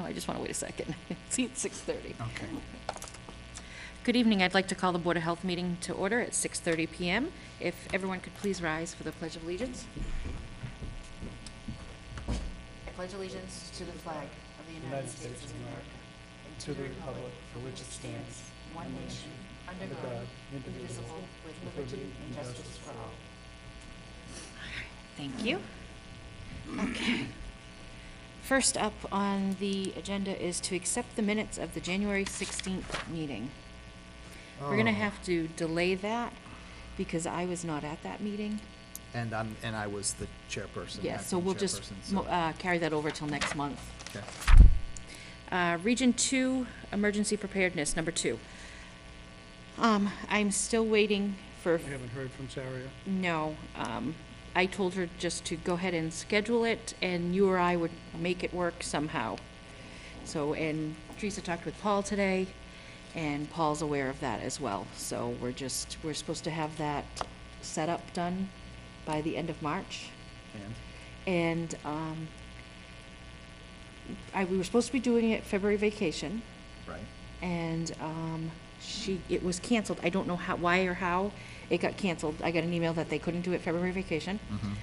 I just want to wait a second. See, it's 6:30. Okay. Good evening. I'd like to call the Board of Health meeting to order at 6:30 PM. If everyone could please rise for the Pledge of Allegiance. I pledge allegiance to the flag of the United States of America and to the republic for which it stands, one nation, under God, indivisible, with liberty and justice for all. Thank you. Okay. First up on the agenda is to accept the minutes of the January 16th meeting. We're going to have to delay that because I was not at that meeting. And I was the chairperson. Yeah, so we'll just carry that over till next month. Okay. Region 2, Emergency Preparedness, number 2. I'm still waiting for... I haven't heard from Sarah yet. No. I told her just to go ahead and schedule it, and you or I would make it work somehow. So, and Teresa talked with Paul today, and Paul's aware of that as well. So we're supposed to have that setup done by the end of March. And we were supposed to be doing it February vacation. Right. And it was canceled. I don't know why or how it got canceled. I got an email that they couldn't do it February vacation. Mm-hmm.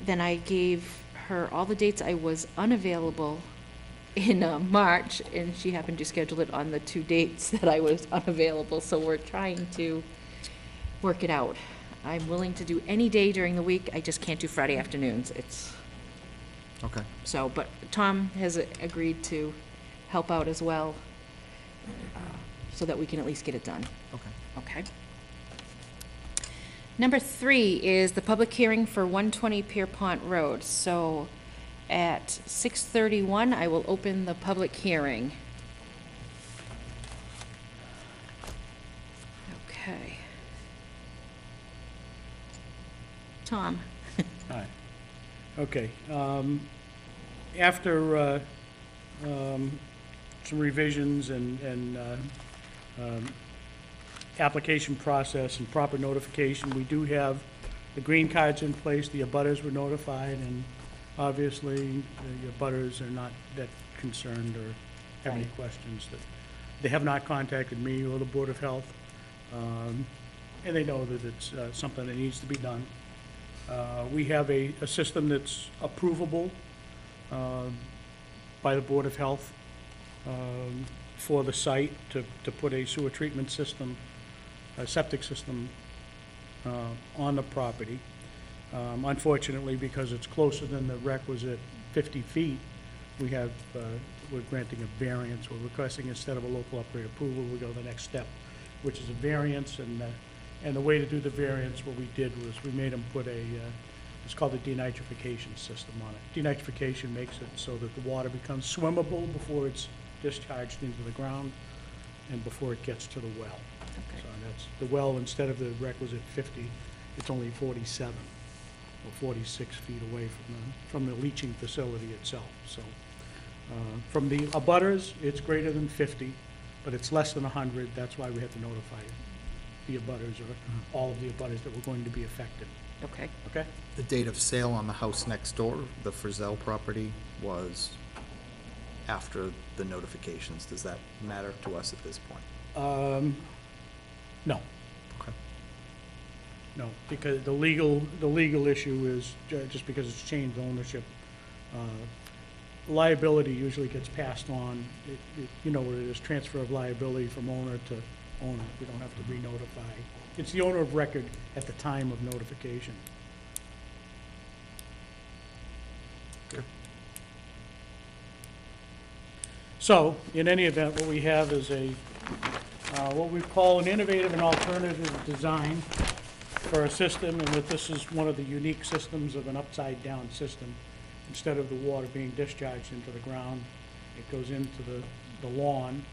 Then I gave her all the dates I was unavailable in March, and she happened to schedule it on the 2 dates that I was unavailable. So we're trying to work it out. I'm willing to do any day during the week. I just can't do Friday afternoons. Okay. So, but Tom has agreed to help out as well, so that we can at least get it done. Okay. Okay. Number 3 is the public hearing for 120 Pierpont Road. So at 6:31, I will open the public hearing. Okay. Tom. Hi. Okay. After some revisions and application process and proper notification, we do have the green cards in place. The abutters were notified, and obviously the abutters are not that concerned or have any questions. That they have not contacted me or the Board of Health, and they know that it's something that needs to be done. We have a system that's approvable by the Board of Health for the site to put a sewer treatment system, a septic system on the property. Unfortunately, because it's closer than the requisite 50 feet, we're granting a variance. We're requesting, instead of a local upgrade approval, we go the next step, which is a variance. And the way to do the variance, what we did was we made them put it's called a denitrification system on it. Denitrification makes it so that the water becomes swimmable before it's discharged into the ground and before it gets to the well. Okay. So that's the well, instead of the requisite 50, it's only 47 or 46 feet away from the leaching facility itself. So from the abutters, it's greater than 50, but it's less than 100. That's why we have to notify the abutters, or all of the abutters that were going to be affected. Okay. Okay? The date of sale on the house next door, the Frizzell property, was after the notifications. Does that matter to us at this point? No. Okay. No, because the legal issue is just because it's changed ownership. Liability usually gets passed on. You know what it is, transfer of liability from owner to owner. We don't have to re-notify. It's the owner of record at the time of notification. Okay. So, in any event, what we have is what we call an innovative and alternative design for a system, and that this is one of the unique systems of an upside-down system. Instead of the water being discharged into the ground, it goes into the lawn.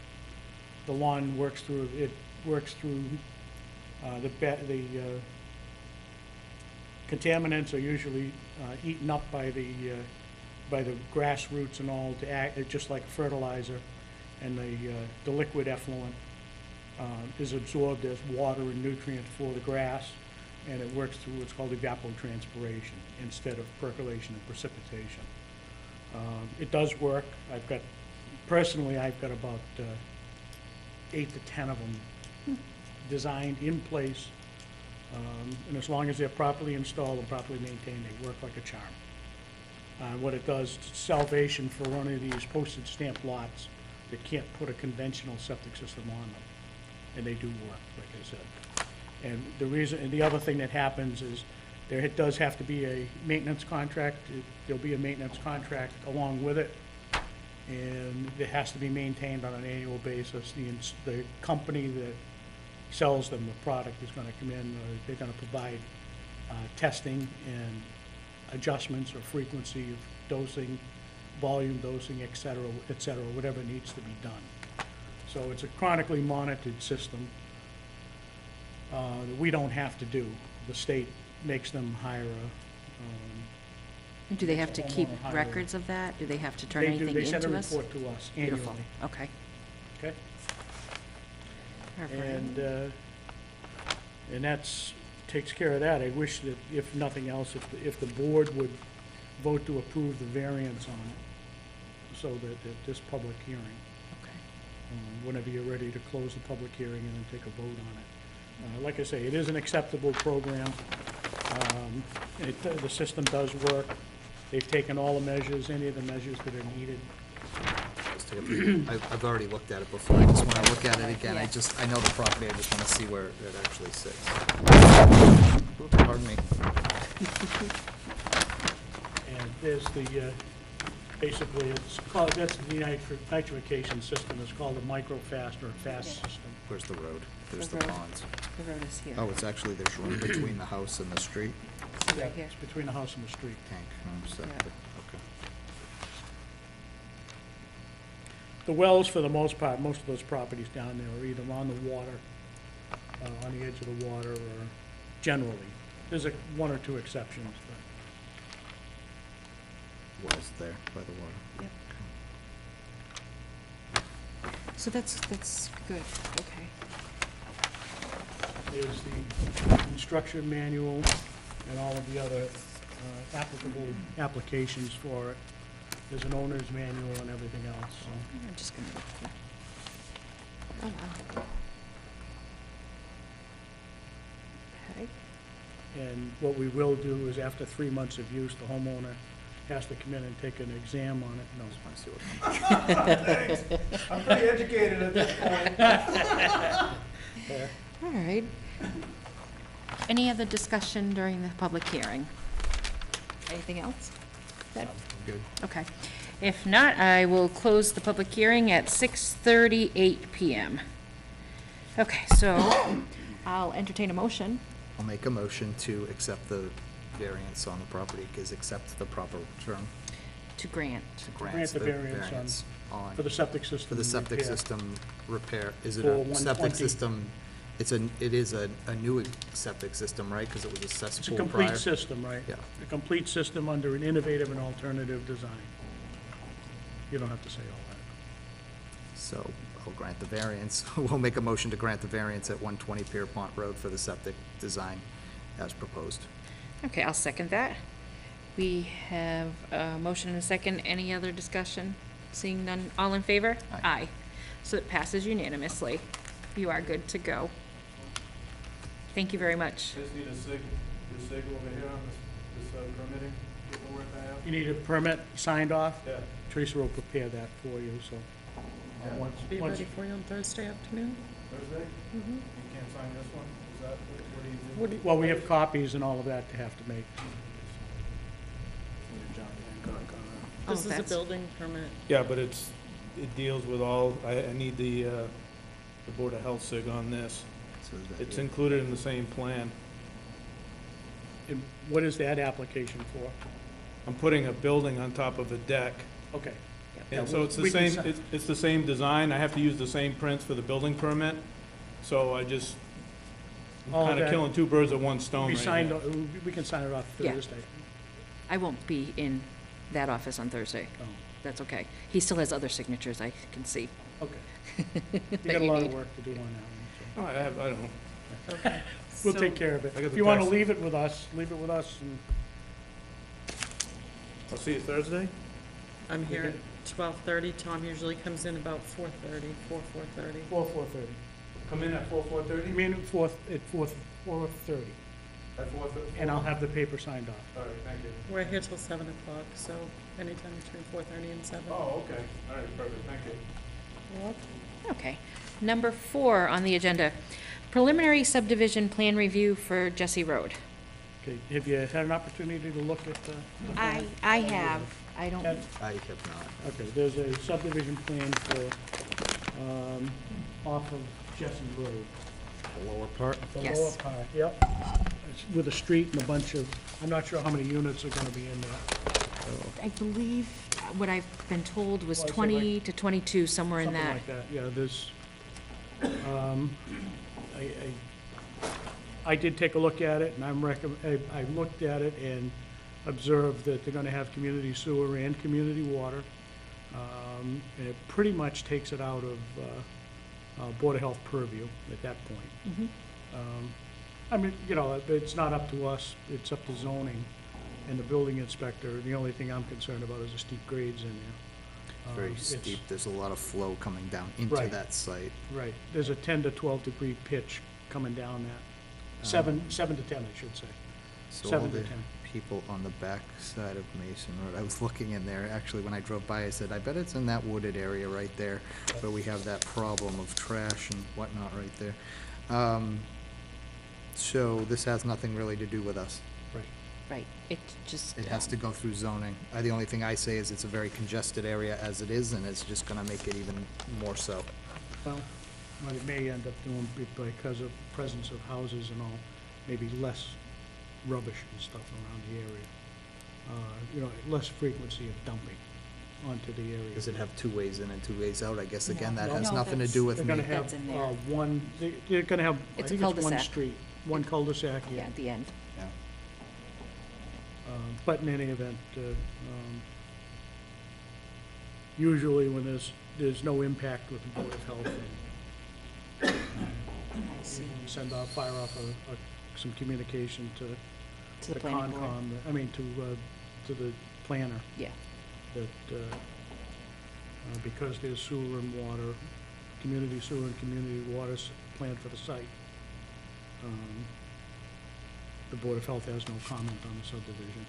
The lawn works through the contaminants are usually eaten up by the grass roots and all, to act just like fertilizer, and the liquid effluent is absorbed as water and nutrient for the grass, and it works through what's called evapotranspiration instead of percolation and precipitation. It does work. I've got Personally, I've got about 8 to 10 of them designed in place. And as long as they're properly installed and properly maintained, they work like a charm. What it does, it's salvation for one of these postage stamp lots that can't put a conventional septic system on them. And they do work, like I said. And the reason, and the other thing that happens is there does have to be a maintenance contract. There'll be a maintenance contract along with it. And it has to be maintained on an annual basis. The company that sells them the product is gonna come in, they're gonna provide testing and adjustments or frequency of dosing, volume dosing, et cetera, whatever needs to be done. So it's a chronically monitored system that we don't have to do. The state makes them hire Do they have to keep homeowner hire. records of that? Do they have to turn they anything do, they send a into us? report to us Beautiful, annually, okay. okay? All right. And that's, takes care of that. I wish that, if nothing else, if the board would vote to approve the variance on it, so that at this public hearing, Okay. whenever you're ready to close the public hearing and then take a vote on it. Like I say, it is an acceptable program. The system does work. They've taken all the measures, any of the measures that are needed. I've already looked at it before, I just wanna look at it again, Yeah. I know the property, I just wanna see where it actually sits. Oops, pardon me. And there's the, basically, it's called, that's the nitrification system. It's called a microfast or a fast system. Where's the road? There's The the road. ponds. The road is here. Oh, it's actually, there's room between the house and the street? Yeah, Right here. it's between the house and the street. Tank, septic, okay. The wells, for the most part, most of those properties down there are either on the water, on the edge of the water, or generally. There's one or two exceptions, but Was there by the water? Yep. So that's good, okay. there's the instruction manual and all of the other applicable applications for it. There's an owner's manual and everything else, so. I'm just gonna look through. Oh, wow. Okay. And what we will do is, after 3 months of use, the homeowner has to come in and take an exam on it. No, Just wanna see what comes. I'm pretty educated at this point. All right. Any other discussion during the public hearing? Anything else? That- Good. Okay. If not, I will close the public hearing at 6:38 PM. Okay, so I'll entertain a motion. I'll make a motion to accept the variance on the property, because accept the proper term, To grant. to Grant grant the the variance variance on, for the septic system. for the septic repair. system repair. Is it For a septic 120. system? It is a new septic system, right? Because it was a It's a cesspool complete prior? system, right? Yeah. A complete system under an innovative and alternative design. You don't have to say all that. So I'll grant the variance. We'll make a motion to grant the variance at 120 Pierpont Road for the septic design as proposed. Okay, I'll second that. We have a motion and a second. Any other discussion? Seeing none, all in favor? Aye. So it passes unanimously. You are good to go. Thank you very much. Just need a sig over here on this permitting paperwork I have. You need a permit signed off? Yeah. Teresa will prepare that for you, so. Yeah. Be once- ready for you on Thursday afternoon? Thursday? You can't sign this one? Is that, what do you do? Well, we have copies and all of that to have to make. Oh, This is a that's- building permit. Yeah, but it deals with all, I need the Board of Health sig on this. So is that It's you? included in the same plan. And what is that application for? I'm putting a building on top of a deck. Okay. And so it's the We can same, si- it's the same design. I have to use the same prints for the building permit. So I'm All of kind of that- killing two birds with one stone We right signed, now. we can sign it off Yeah. Thursday. I won't be in that office on Thursday. Oh, That's okay. He still has other signatures I can see. okay. You that got a you lot of need. work to do on that one, Oh, I don't know. Okay. so. We'll take care of it. I got If the you want to text. leave it with us, leave it with us, and I'll see you Thursday? I'm here at 12:30. Tom usually comes in about 4:30, 4:30. 4:30. Come in at 4:30? I mean, at 4:30, At 4:30? and I'll have the paper signed off. All right, thank you. We're here till 7 o'clock, so anytime between 4:30 and 7. Oh, okay. All right, perfect, thank you. You're welcome. Okay. Number 4 on the agenda, preliminary subdivision plan review for Jesse Road. Okay, have you had an opportunity to look at the plan? I have, I don't, Ted? I have not. Okay, there's a subdivision plan for, off of Jesse Road. The lower part? The Yes. lower part, yep. It's with a street and a bunch of, I'm not sure how many units are gonna be in there. I believe what I've been told was Well, I say 20 to 22, somewhere in Something that. like that, yeah, there's, I did take a look at it, and I looked at it and observed that they're gonna have community sewer and community water. And it pretty much takes it out of, Board of Health purview at that point. Mhm. I mean, you know, it's not up to us, it's up to zoning and the building inspector. The only thing I'm concerned about is the steep grades in there. Very It's- steep, there's a lot of flow coming down into Right. that site. Right, there's a 10 to 12 degree pitch coming down that. Seven to 10, I should say. So all 7 to the 10. people on the back side of Mason Road, I was looking in there, actually, when I drove by, I said, I bet it's in that wooded area right there, where we have that problem of trash and whatnot right there. So this has nothing really to do with us. Right. Right, it just. It has to go through zoning. The only thing I say is it's a very congested area as it is, and it's just gonna make it even more so. Well, what it may end up doing, because of presence of houses and all, maybe less rubbish and stuff around the area. You know, less frequency of dumping onto the area. Does it have 2 ways in and 2 ways out? I guess, No. again, that No, has no, nothing to that's- do with They're me. gonna have, That's in there. they're gonna have, I It's a think it's one cul-de-sac. street, one cul-de-sac, Yeah, yeah. at the end. Yeah. But in any event, usually when there's no impact with the Board of Health, and I see. send out, fire off some communication to To the the planning board. Concom, I mean, to the planner, Yeah, that, because there's sewer and water, community sewer and community water's planned for the site, the Board of Health has no comment on the subdivision.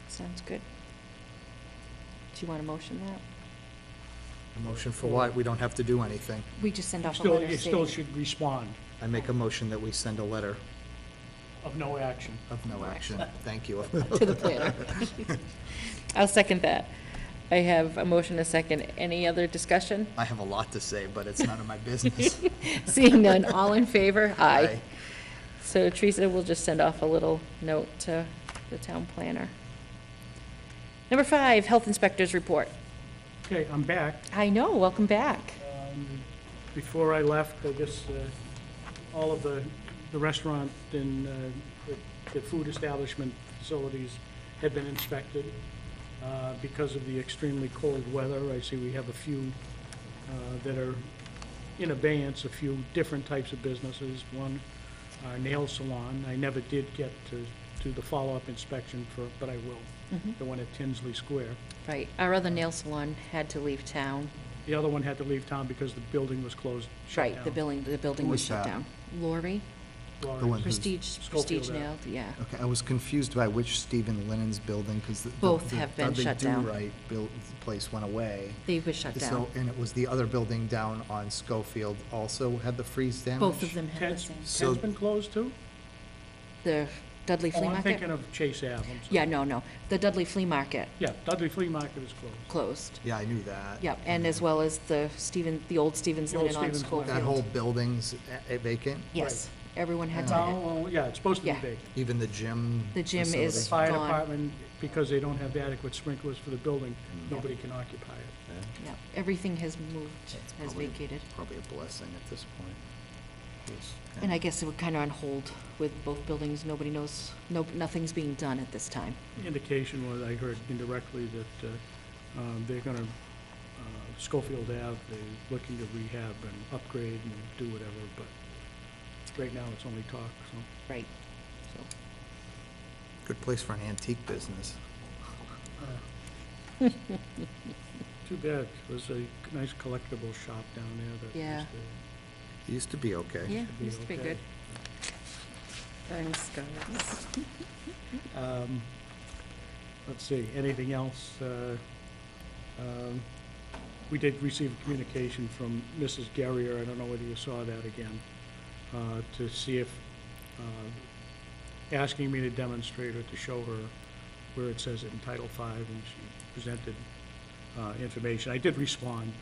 sounds good. Do you want to motion that? A motion for what? We don't have to do anything. We just send off a Still, letter you still stating. should respond I make a motion that we send a letter of no action. of no action. Thank you. To the planner. I'll second that. I have a motion, a second. Any other discussion? I have a lot to say, but it's none of my business. Seeing none, all in favor? Aye. Aye. So Teresa will just send off a little note to the town planner. Number 5, health inspector's report. Okay, I'm back. I know, welcome back. Before I left, I guess, all of the restaurant and the food establishment facilities had been inspected. Because of the extremely cold weather, I see we have a few that are in abeyance, a few different types of businesses. One, our nail salon. I never did get to do the follow-up inspection for, but I will, Mhm. the one at Tinsley Square. Right, our other nail salon had to leave town. The other one had to leave town because the building was closed, shut down. Right, the building Who was was shut that? down. Lori, Lawrence. The one who's- Prestige Schofield Ave. Nail, yeah. Okay, I was confused by which Stephen Linen's building, because the Both have been shut down. Dudley Do-Right place went away. They were shut down. So, and it was the other building down on Schofield also had the freeze damage? Both of them had the Ted's, same. So- Ted's been closed too? The Dudley Oh, Flea I'm thinking Market? of Chase Ave, I'm sorry. Yeah, no. The Dudley Flea Market Yeah, Dudley Flea Market is closed. closed. Yeah, I knew that. Yep, and as well as the old Stevens The old Linen on Stevens Linen. That Schofield. whole building's vacant? Yes, everyone had to, Well, yeah, it's supposed to be Yeah. vacant. Even the gym? The gym facility? is- The fire gone. department, because they don't have adequate sprinklers for the building, nobody can occupy it. yeah, everything has moved, has Probably- vacated. Probably a blessing at this point. Yes, yeah. And I guess we're kind of on hold with both buildings. Nobody knows, nothing's being done at this time. The indication was, I heard indirectly, that they're gonna, Schofield Ave, they're looking to rehab and upgrade and do whatever, but right now it's only talk, so. Right, so. Good place for an antique business. Too bad. It was a nice collectible shop down there that Yeah. used to It used to be okay. Yeah, be used to be okay. good. Thanks, guys. Let's see, anything else? We did receive a communication from Mrs. Guerrier, I don't know whether you saw that again, to see if, asking me to demonstrate or to show her where it says it in Title V, and she presented information. I did respond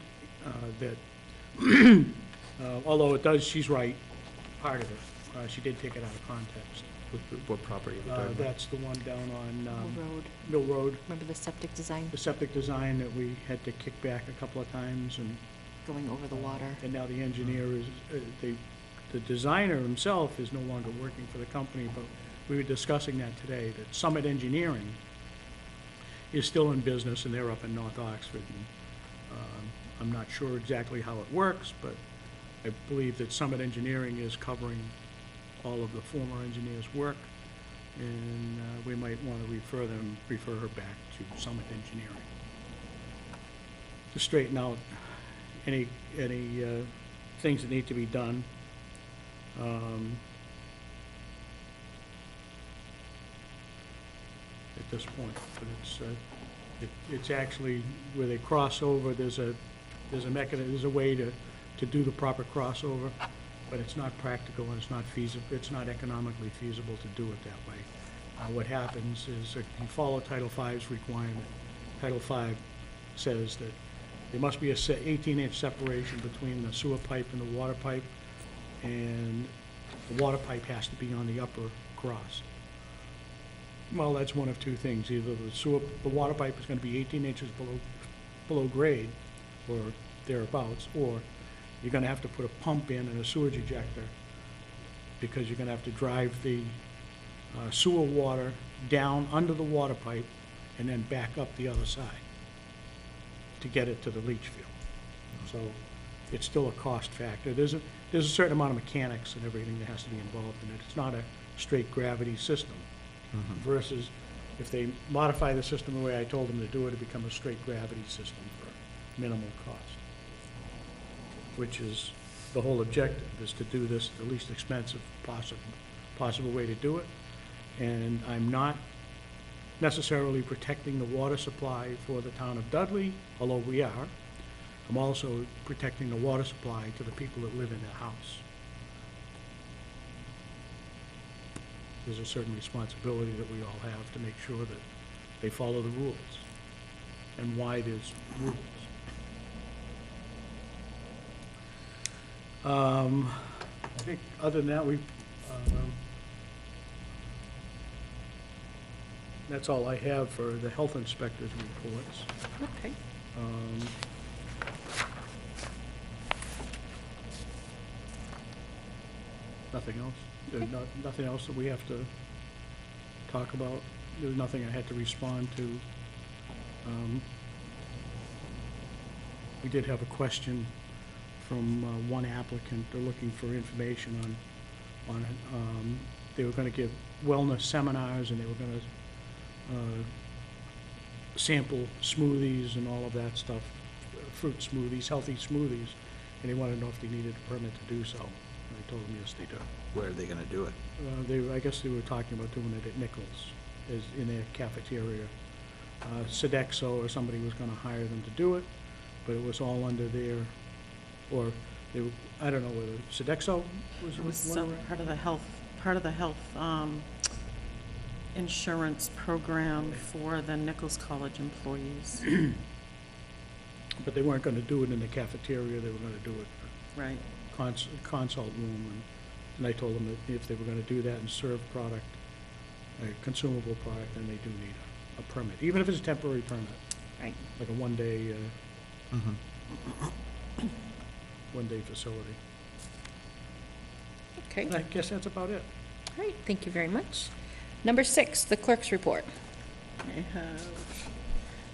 that, although it does, she's right, part of it, she did take it out of context. What property are we talking about? That's the one down on Mill Road. Mill Road, Remember the septic design the septic design that we had to kick back a couple of times, and going over the water? and now the engineer is, the designer himself is no longer working for the company, but we were discussing that today, that Summit Engineering is still in business, and they're up in North Oxford. And I'm not sure exactly how it works, but I believe that Summit Engineering is covering all of the former engineer's work, and we might want to refer her back to Summit Engineering to straighten out any things that need to be done. At this point, but it's actually where they cross over, there's a mechanism, there's a way to do the proper crossover, but it's not practical and it's not feasible, it's not economically feasible to do it that way. What happens is if you follow Title V's requirement, Title V says that there must be a 18-inch separation between the sewer pipe and the water pipe, and the water pipe has to be on the upper cross. Well, that's one of two things. Either the water pipe is gonna be 18 inches below grade, or thereabouts, or you're gonna have to put a pump in and a sewage ejector, because you're gonna have to drive the sewer water down under the water pipe and then back up the other side to get it to the leach field. So it's still a cost factor. There's a certain amount of mechanics and everything that has to be involved in it. It's not a straight gravity system. Versus if they modify the system the way I told them to do it, it becomes a straight gravity system for minimal cost. Which is the whole objective, is to do this the least expensive possible way to do it. And I'm not necessarily protecting the water supply for the town of Dudley, although we are. I'm also protecting the water supply to the people that live in the house. There's a certain responsibility that we all have to make sure that they follow the rules and why there's rules. I think other than that, that's all I have for the health inspector's reports. Okay. Nothing else? There's nothing else that we have to talk about? There's nothing I had to respond to. We did have a question from one applicant. They're looking for information on they were gonna give wellness seminars, and they were gonna sample smoothies and all of that stuff, fruit smoothies, healthy smoothies, and they wanted to know if they needed a permit to do so. And I told them, yes, they do. Where are they gonna do it? I guess they were talking about doing it at Nichols, as in their cafeteria. Sodexo or somebody was gonna hire them to do it, but it was all under their, or they were, I don't know whether Sodexo was It was one some of it? part of the health insurance program for the Nichols College employees. But they weren't gonna do it in the cafeteria, they were gonna do it Right. consult room, and I told them that if they were gonna do that and serve product, a consumable product, then they do need a permit, even if it's a temporary permit, Right. like a one-day, Mm-hmm. one-day facility. Okay. And I guess that's about it. All right, thank you very much. Number 6, the clerk's report. I have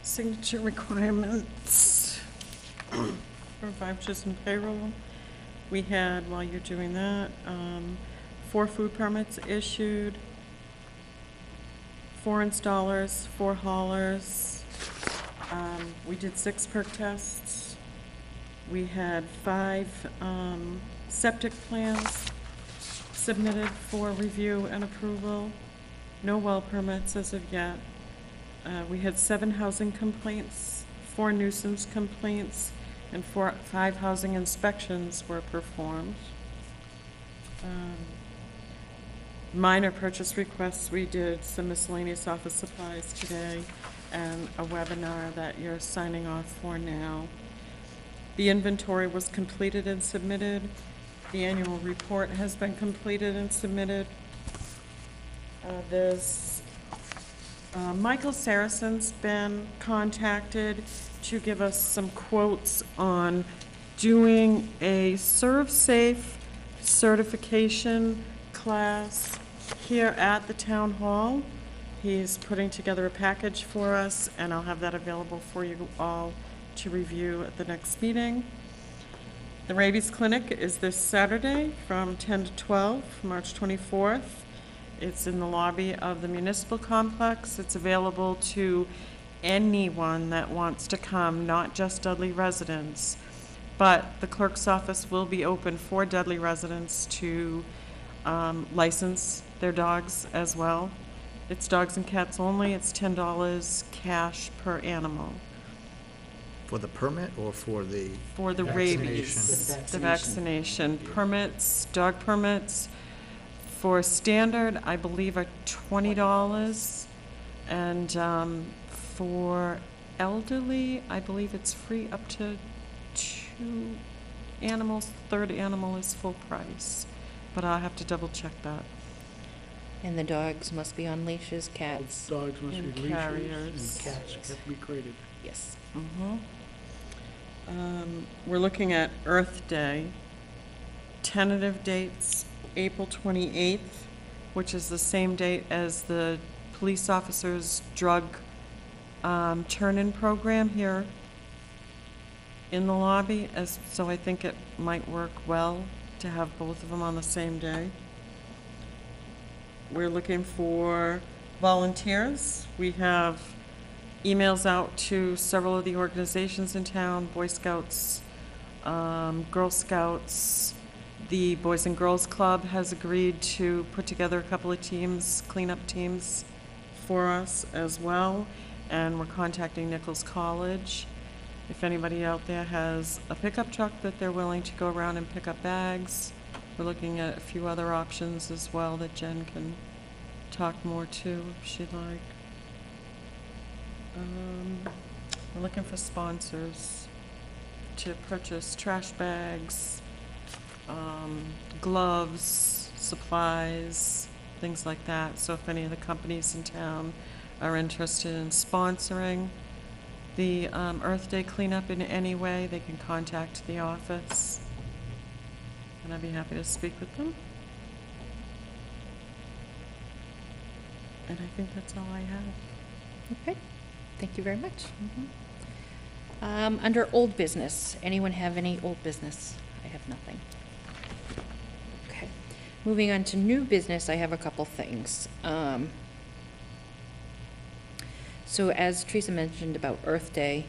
signature requirements for vouchers and payroll. We had, while you're doing that, 4 food permits issued, 4 installers, 4 haulers, We did 6 perk tests. We had 5 septic plans submitted for review and approval. No well permits as of yet. We had 7 housing complaints, 4 nuisance complaints, and 5 housing inspections were performed. Minor purchase requests, we did some miscellaneous office supplies today and a webinar that you're signing off for now. The inventory was completed and submitted. The annual report has been completed and submitted. Michael Saracen's been contacted to give us some quotes on doing a ServSafe certification class here at the town hall. He's putting together a package for us, and I'll have that available for you all to review at the next meeting. The rabies clinic is this Saturday from 10 to 12, March 24th. It's in the lobby of the municipal complex. It's available to anyone that wants to come, not just Dudley residents. But the clerk's office will be open for Dudley residents to license their dogs as well. It's dogs and cats only. It's $10 cash per animal. For the permit or for the? For the rabies. The vaccination. Permits, dog permits, for standard, I believe, are $20. And for elderly, I believe it's free up to 2 animals. Third animal is full price. But I'll have to double check that. And the dogs must be on leashes, cats, Dogs must And be leashes, carriers. and cats can't be crated. yes. We're looking at Earth Day. Tentative dates, April 28th, which is the same date as the police officers' drug turn-in program here in the lobby, so I think it might work well to have both of them on the same day. We're looking for volunteers. We have emails out to several of the organizations in town, Boy Scouts, Girl Scouts. The Boys and Girls Club has agreed to put together a couple of teams, cleanup teams for us as well. And we're contacting Nichols College. If anybody out there has a pickup truck that they're willing to go around and pick up bags, we're looking at a few other options as well that Jen can talk more to if she'd like. We're looking for sponsors to purchase trash bags, gloves, supplies, things like that. So if any of the companies in town are interested in sponsoring the Earth Day cleanup in any way, they can contact the office, and I'd be happy to speak with them. And I think that's all I have. Okay, thank you very much. Under old business, anyone have any old business? I have nothing. Okay, moving on to new business, I have a couple things. So as Teresa mentioned about Earth Day,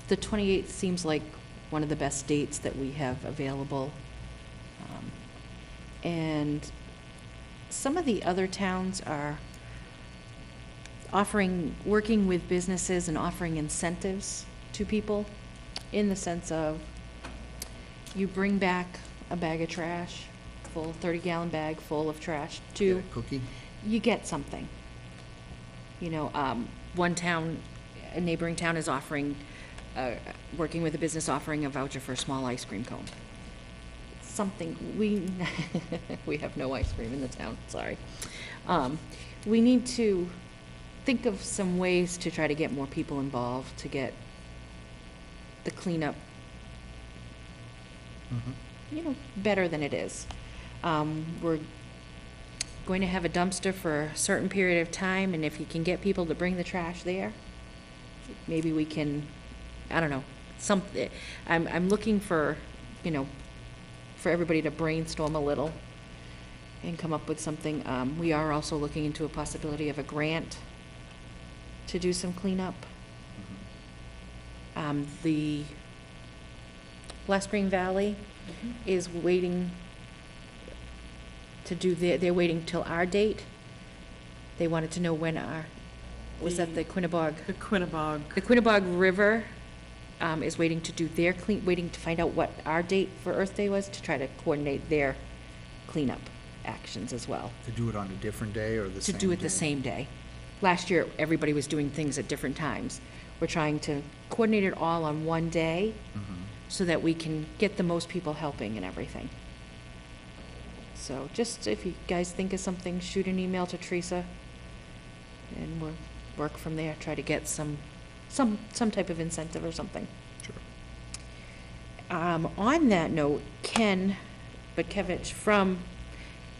the 28th seems like one of the best dates that we have available. And some of the other towns are working with businesses and offering incentives to people in the sense of you bring back a bag of trash, 30-gallon bag full of trash, Get a cookie? you get something. You know, one town, a neighboring town is offering, working with a business offering a voucher for a small ice cream cone. Something, we have no ice cream in the town, sorry. We need to think of some ways to try to get more people involved, to get the cleanup, better than it is. We're going to have a dumpster for a certain period of time, and if you can get people to bring the trash there, maybe we can, I don't know, I'm looking for, for everybody to brainstorm a little and come up with something. We are also looking into a possibility of a grant to do some cleanup. The Blast Green Valley is waiting to do they're waiting till our date. They wanted to know when was that the Quinnebog? The Quinnebog. The Quinnebog River is waiting to do their waiting to find out what our date for Earth Day was, to try to coordinate their cleanup actions as well. To do it on a different day or the To same do it the day? same day. Last year, everybody was doing things at different times. We're trying to coordinate it all on one day so that we can get the most people helping and everything. So just if you guys think of something, shoot an email to Teresa and we'll work from there, try to get some type of incentive or something. Sure. On that note, Ken Butkevich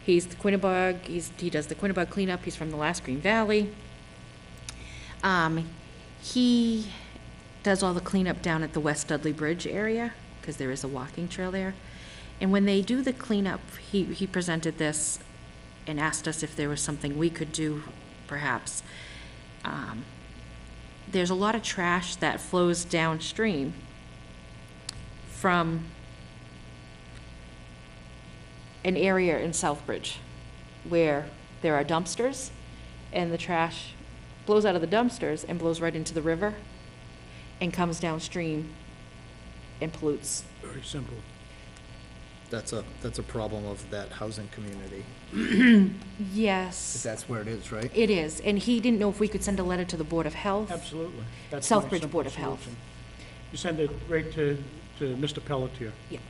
he's the Quinnebog, he does the Quinnebog cleanup, he's from the Last Green Valley. He does all the cleanup down at the West Dudley Bridge area, because there is a walking trail there. And when they do the cleanup, he presented this and asked us if there was something we could do, perhaps. There's a lot of trash that flows downstream from an area in Southbridge where there are dumpsters, and the trash blows out of the dumpsters and blows right into the river and comes downstream and pollutes. Very simple. That's a problem of that housing community, if Yes, that's where it is, right? it is. And he didn't know if we could send a letter to the Board of Health. Absolutely. That's my Southbridge simple Board of Health. solution. You send it right to Mr. Pelletier. Yeah.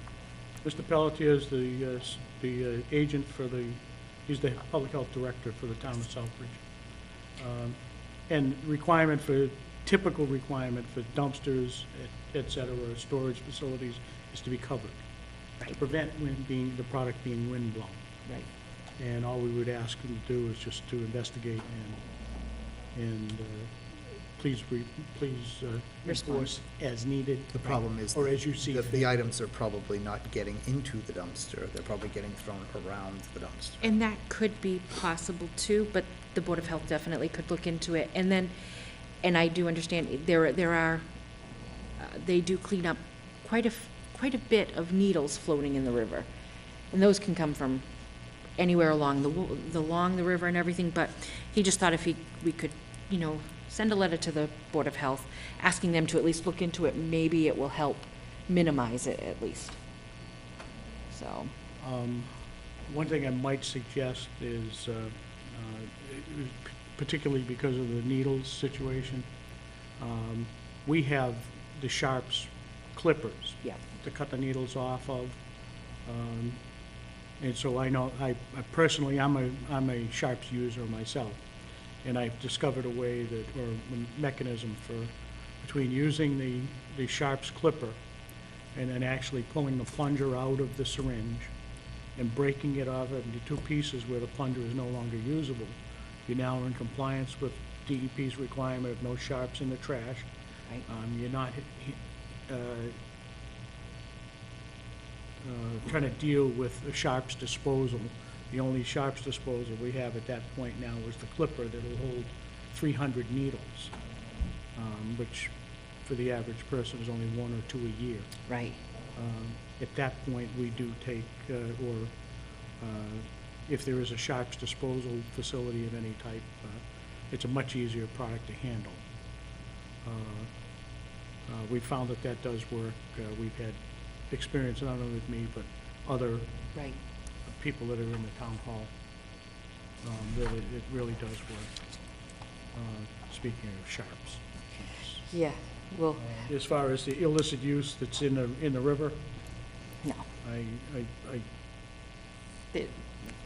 Mr. Pelletier is the agent for he's the public health director for the town of Southbridge. And typical requirement for dumpsters, et cetera, storage facilities, is to be covered. To Right. prevent the product being windblown. Right. And all we would ask them to do is just to investigate and please Respond. enforce as needed. The problem is Or as you see that fit. the items are probably not getting into the dumpster, they're probably getting thrown around the dumpster. And that could be possible too, but the Board of Health definitely could look into it. And then, and I do understand, they do clean up quite a bit of needles floating in the river. And those can come from anywhere along the river and everything, but he just thought if we could, send a letter to the Board of Health, asking them to at least look into it, maybe it will help minimize it at least. So, One thing I might suggest is, particularly because of the needles situation, we have the Sharps clippers yeah, to cut the needles off of. And so I know, I personally, I'm a Sharps user myself. And I've discovered a way or a mechanism between using the Sharps clipper and then actually pulling the plunger out of the syringe and breaking it off into two pieces where the plunger is no longer usable. You're now in compliance with DEP's requirement of no sharps in the trash. right, You're not trying to deal with the sharps disposal. The only sharps disposal we have at that point now is the clipper that'll hold 300 needles, which for the average person is only 1 or 2 a year. right, At that point, we do take, if there is a sharps disposal facility of any type, it's a much easier product to handle. We found that does work. We've had experience, not only with me, but other right. people that are in the town hall. It really does work. Speaking of sharps. Yeah, well, As far as the illicit use that's in the river, no, I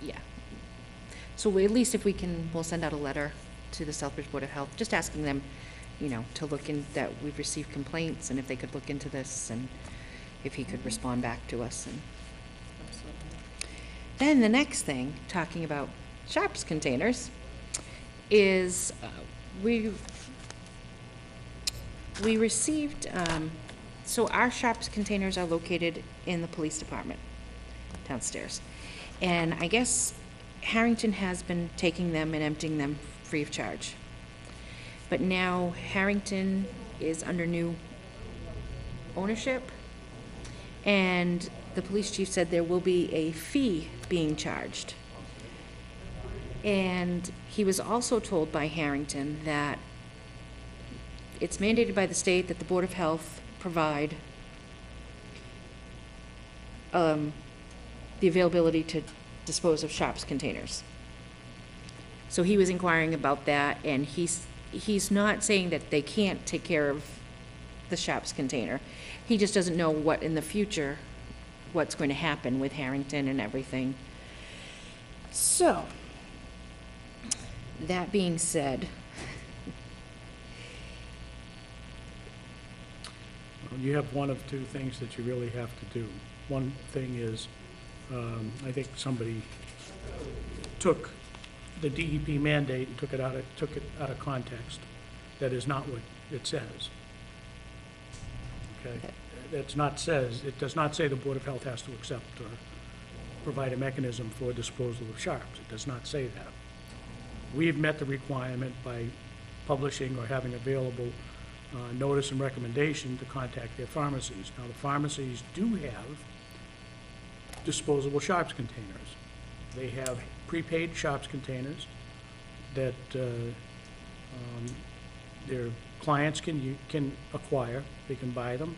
yeah. So at least if we'll send out a letter to the Southbridge Board of Health, just asking them, to look in, that we've received complaints, and if they could look into this, and if he could respond back to us. And then the next thing, talking about Sharps containers, is we received, so our Sharps containers are located in the police department downstairs. And I guess Harrington has been taking them and emptying them free of charge. but now Harrington is under new ownership, and the police chief said there will be a fee being charged. And he was also told by Harrington that it's mandated by the state that the Board of Health provide the availability to dispose of sharps containers. So he was inquiring about that, and he's not saying that they can't take care of the sharps container. He just doesn't know what in the future, what's going to happen with Harrington and everything. So, that being said, You have one of two things that you really have to do. One thing is, I think somebody took the DEP mandate and took it out of context. That is not what it says. Okay? It does not say the Board of Health has to accept or provide a mechanism for disposal of sharps. It does not say that. We've met the requirement by publishing or having available notice and recommendation to contact their pharmacies. Now, the pharmacies do have disposable sharps containers. They have prepaid sharps containers that their clients can acquire. They can buy them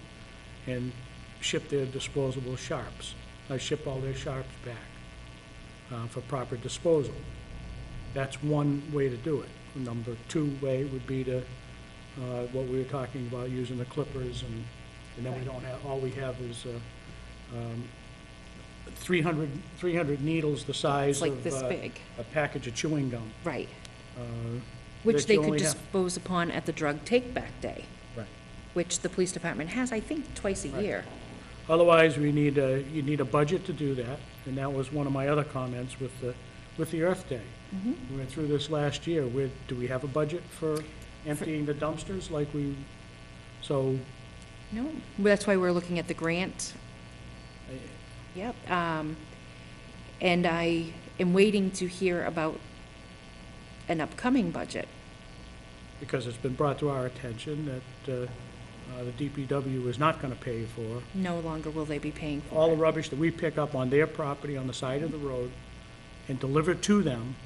and ship their disposable sharps. Ship all their sharps back for proper disposal. That's one way to do it. Number two way would be to what we were talking about, using the clippers, and then we don't have, all we have is 300 needles the size it's like of this big, a package of chewing gum. right, uh, which that they you could only have. dispose upon at the drug take-back day, Right. which the police department has, I think, twice a Right. year. Otherwise, you need a budget to do that, and that was one of my other comments with the Earth Day. We went through this last year. Do we have a budget for emptying the dumpsters so, No, that's why we're looking at the grant. Yep, and I am waiting to hear about an upcoming budget. because it's been brought to our attention that the DPW is not gonna pay for No longer will they be paying all for the it. rubbish that we pick up on their property on the side of the road and deliver to them.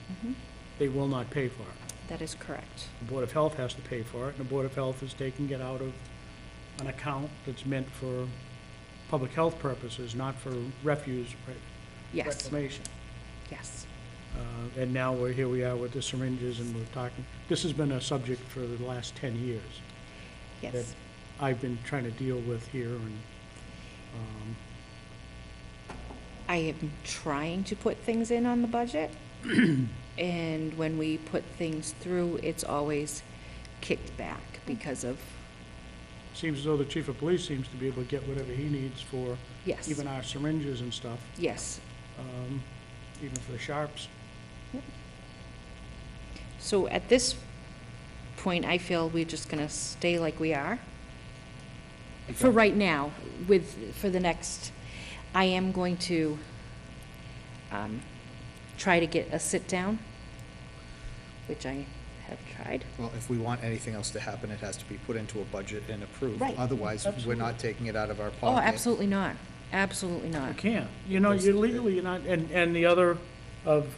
They will not pay for it. That is correct. The Board of Health has to pay for it, and the Board of Health is taking it out of an account that's meant for public health purposes, not for refuse Yes, reclamation. yes. And now here we are with the syringes, and we're talking, this has been a subject for the last 10 years that Yes, I've been trying to deal with here, and I am trying to put things in on the budget, and when we put things through, it's always kicked back because of, seems as though the chief of police seems to be able to get whatever he needs for yes, even our syringes and stuff, yes. even for the sharps. So at this point, I feel we're just gonna stay like we are. For right now, for the next, I am going to, try to get a sit-down, which I have tried. Well, if we want anything else to happen, it has to be put into a budget and approved. Right. Otherwise, we're Absolutely. not taking it out of our Oh, pocket. absolutely not, absolutely You not. can't. You know, you're legally, you're not, and the other of,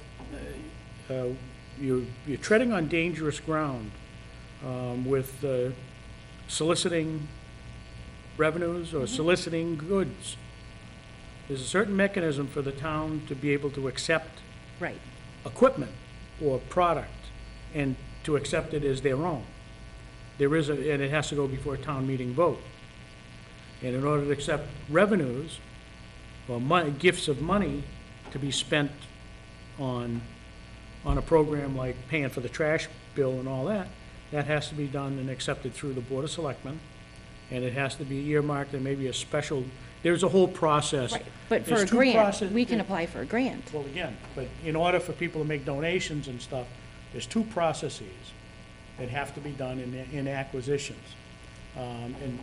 you're treading on dangerous ground with soliciting revenues or soliciting goods. There's a certain mechanism for the town to be able to accept Right, equipment or product and to accept it as their own. There is and it has to go before a town meeting vote. And in order to accept revenues or gifts of money to be spent on a program like paying for the trash bill and all that, that has to be done and accepted through the Board of Selectmen. And it has to be earmarked, and maybe a special, there's a whole process. right, but for There's a two grant, process- we can apply for a grant. Well, again, but in order for people to make donations and stuff, there's two processes that have to be done in acquisitions. And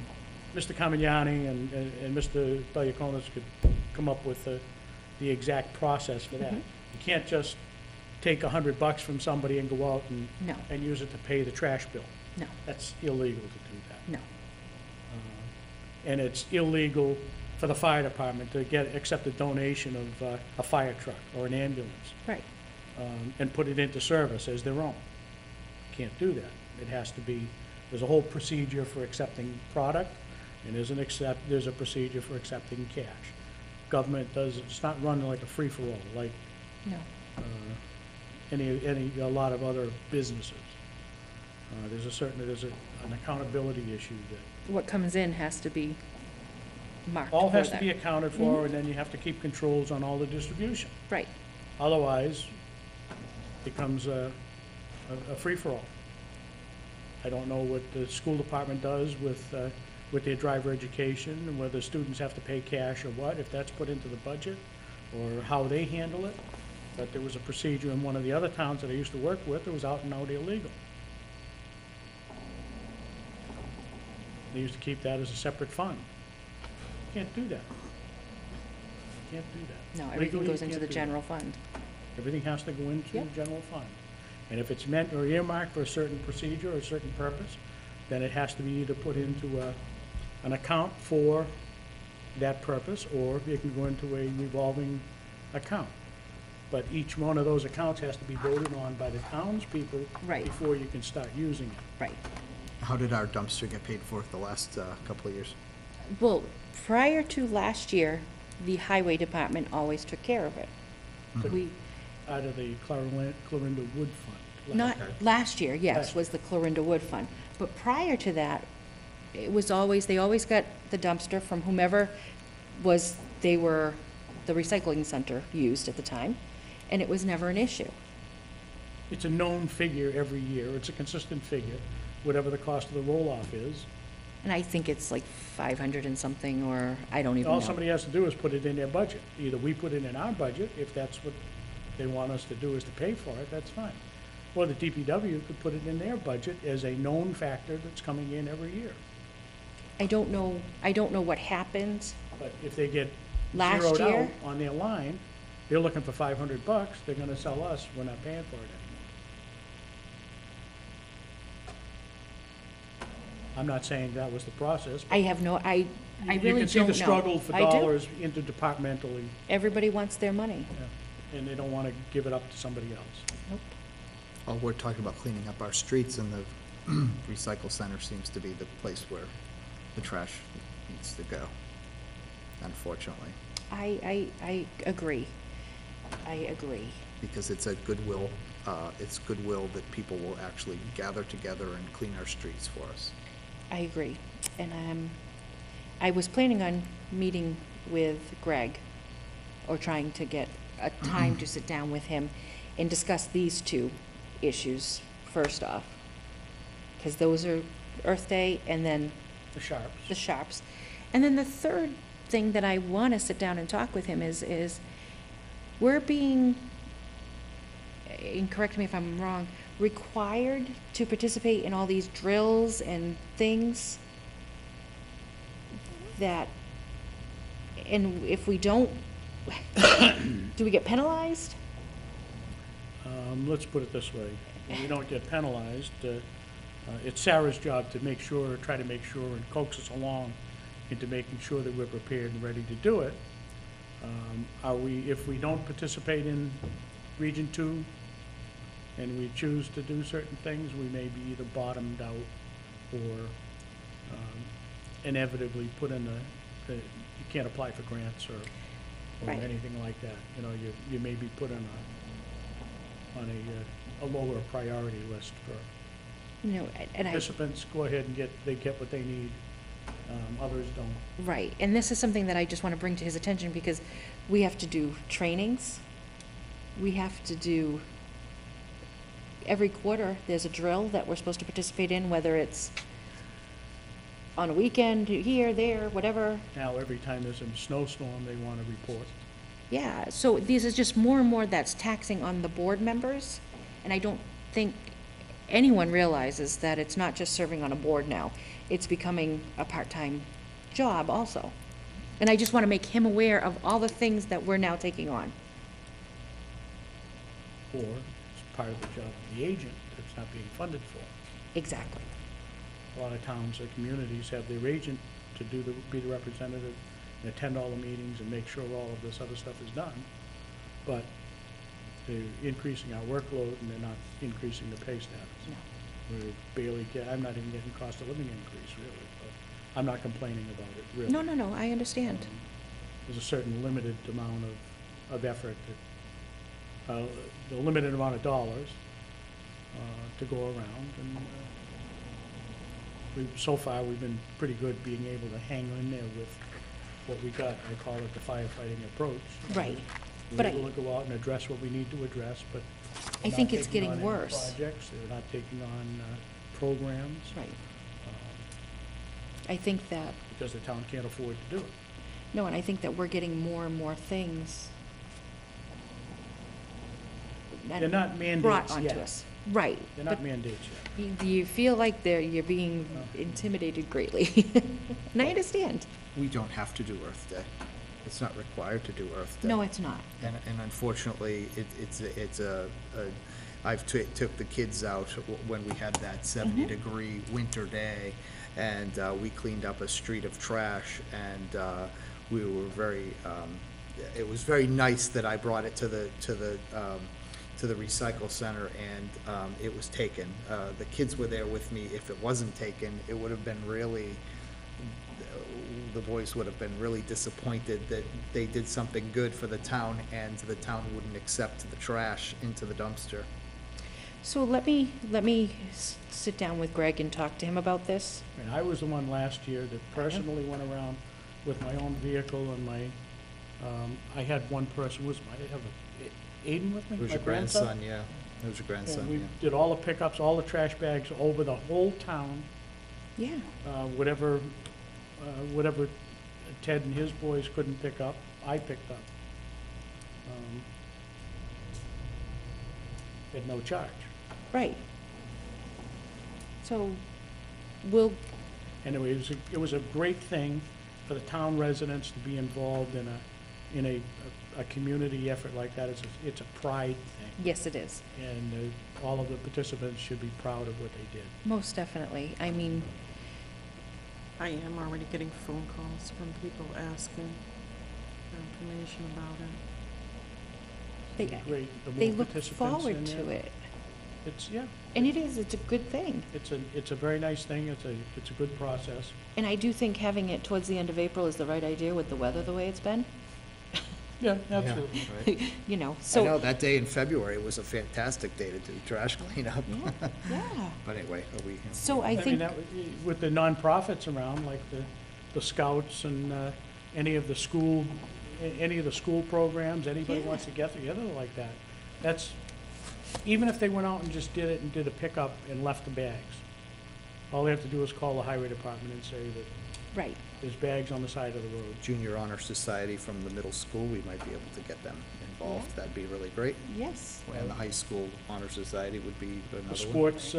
Mr. Carmignani and Mr. Valiakonis could come up with the exact process for that. You can't just take $100 from somebody and go out No. and use it to pay the trash bill. No, That's illegal to do that. no. And it's illegal for the fire department to accept a donation of a fire truck or an ambulance Right. and put it into service as their own. Can't do that. It has to be, there's a whole procedure for accepting product, and there's a procedure for accepting cash. Government it's not run like a free-for-all, like No. a lot of other businesses. There's an accountability issue that What comes in has to be marked all for has to that. be accounted for, and then you have to keep controls on all the distribution. Right. Otherwise, it becomes a free-for-all. I don't know what the school department does with their driver education, and whether students have to pay cash or what, if that's put into the budget, or how they handle it. But there was a procedure in one of the other towns that I used to work with, it was out and out illegal. They used to keep that as a separate fund. Can't do that. Can't do that. No, everything Legally, goes you into can't the do that. general fund. Everything has to go into the Yep. general fund. And if it's meant or earmarked for a certain procedure or a certain purpose, then it has to be either put into an account for that purpose, or it can go into a revolving account. But each one of those accounts has to be voted on by the townspeople Right. before you can start using it. Right. How did our dumpster get paid for the last couple of years? Well, prior to last year, the highway department always took care of it. We, Out of the Clarinda Wood Fund. not, last year, yes, Last was the Clarinda Wood Fund. But prior to that, it was always, they always got the dumpster from whomever the recycling center used at the time, and it was never an issue. It's a known figure every year. It's a consistent figure, whatever the cost of the roll-off is. And I think it's like 500 and something, or I don't even All know. somebody has to do is put it in their budget. Either we put it in our budget, if that's what they want us to do, is to pay for it, that's fine. Or the DPW could put it in their budget as a known factor that's coming in every year. I don't know what happened. But if they get Last zeroed out year? on their line, they're looking for $500, they're gonna sell us, we're not paying for it anymore. I'm not saying that was the process, but I have no, I you really can don't see know. the struggle for I do. dollars interdepartmentally, Everybody wants their money. and they don't wanna give it up to somebody else. Nope. Well, we're talking about cleaning up our streets, and the recycle center seems to be the place where the trash needs to go, unfortunately, I agree. I agree. because it's it's goodwill that people will actually gather together and clean our streets for us. I agree. And I was planning on meeting with Greg, or trying to get a time to sit down with him and discuss these two issues first off. Because those are Earth Day and then The sharps. the sharps. And then the third thing that I want to sit down and talk with him is we're being, and correct me if I'm wrong, required to participate in all these drills and things that, and if we don't, do we get penalized? Let's put it this way, we don't get penalized, it's Sarah's job to make sure, try to make sure, and coax us along into making sure that we're prepared and ready to do it. If we don't participate in Region 2, and we choose to do certain things, we may be either bottomed out or inevitably put in you can't apply for grants or Right. anything like that. You know, you may be put on a lower priority list for You know, and I, participants. Go ahead and they get what they need, others don't. right, and this is something that I just want to bring to his attention because we have to do trainings. We have to do, every quarter, there's a drill that we're supposed to participate in, whether it's on a weekend, here, there, whatever. Now, every time there's a snowstorm, they want to report. Yeah, so these is just more and more that's taxing on the board members, and I don't think anyone realizes that it's not just serving on a board now. It's becoming a part-time job also. And I just want to make him aware of all the things that we're now taking on. Or it's part of the job of the agent that's not being funded for. Exactly. a lot of towns or communities have their agent to be the representative and attend all the meetings and make sure all of this other stuff is done. But they're increasing our workload and they're not increasing the pay status. No. I'm not even getting cost of living increase, really, but I'm not complaining about it, really. No, I understand. There's a certain limited amount of effort, the limited amount of dollars to go around, and so far, we've been pretty good being able to hang in there with what we got. I call it the firefighting approach. Right. We're But able to go out and address what we need to address, but I we're think not it's taking getting on any worse. projects, they're not taking on programs. Right. I think that, Because the town can't afford to do it. no, and I think that we're getting more and more things They're not brought mandates onto yet. us. Right. They're But not mandates yet. you feel like you're being No. intimidated greatly. And I understand. We don't have to do Earth Day. It's not required to do Earth Day. No, it's not. And unfortunately, I've took the kids out when we had that 70-degree winter day, and we cleaned up a street of trash, and we were very, it was very nice that I brought it to the recycle center, and it was taken. The kids were there with me. If it wasn't taken, it would have been really, the boys would have been really disappointed that they did something good for the town and the town wouldn't accept the trash into the dumpster. So let me sit down with Greg and talk to him about this. I mean, I was the one last year that personally went around with my own vehicle and I had one person, I have Aiden with me? It was my your grandson, yeah. It was your grandson, And we yeah. did all the pickups, all the trash bags over the whole town, Yeah. whatever Ted and his boys couldn't pick up, I picked up. At no charge. Right. So we'll, And it was a great thing for the town residents to be involved in a community effort like that. It's a pride thing. yes, it is. And all of the participants should be proud of what they did. Most definitely. I mean, I am already getting phone calls from people asking for information about it. Great. The they more look participants forward in to there, it. Yeah, And it's a good thing. it's a very nice thing. It's a good process. And I do think having it towards the end of April is the right idea with the weather the way it's been. Yeah, absolutely. Right. You know, I know, so, that day in February was a fantastic day to do trash cleanup. yeah, yeah. But anyway, So I I mean, think, with the nonprofits around, like the Scouts and any of the school programs, anybody Yeah. wants to get together like that. That's, even if they went out and just did it and did a pickup and left the bags, all they have to do is call the highway department and say that right, there's bags on the side of the road. Junior Honor Society from the middle school, we might be able to get them involved. Yeah. That'd be really great. yes. And the high school honor society would be another The one. sports,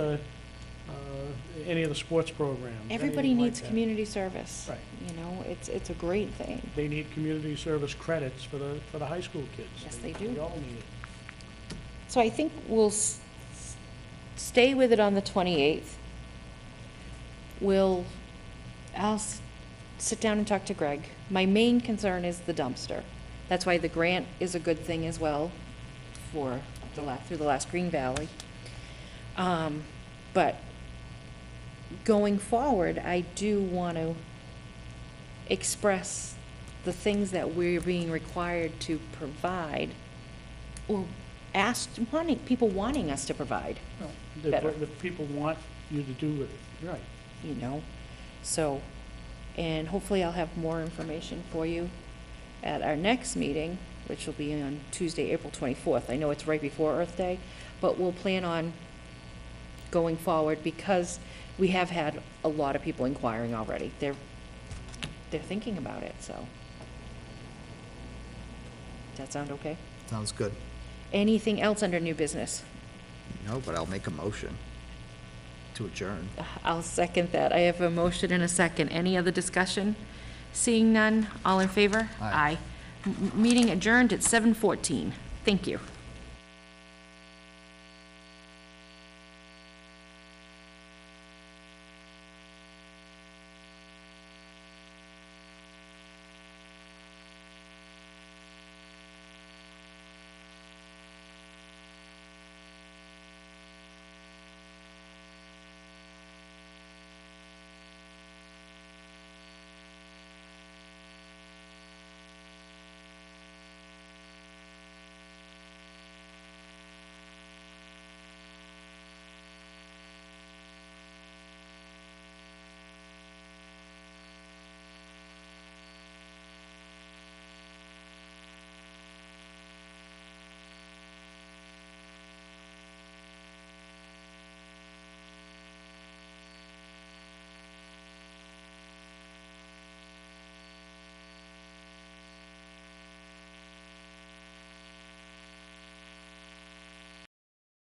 any of the sports programs. Everybody anything like needs that. community service. Right. You know, it's a great thing. They need community service credits for the high school kids. Yes, they do. We all need it. So I think we'll stay with it on the 28th. I'll sit down and talk to Greg. My main concern is the dumpster. That's why the grant is a good thing as well for through the last Green Valley. But going forward, I do want to express the things that we're being required to provide, or people wanting us to provide, Better. The people want you to do with it, right. you know? So, and hopefully I'll have more information for you at our next meeting, which will be on Tuesday, April 24th. I know it's right before Earth Day, but we'll plan on going forward because we have had a lot of people inquiring already. They're thinking about it, so. Does that sound okay? Sounds good. Anything else under new business? No, but I'll make a motion to adjourn. I'll second that. I have a motion and a second. Any other discussion? Seeing none, all in favor? Aye. Meeting adjourned at 7:14. Thank you.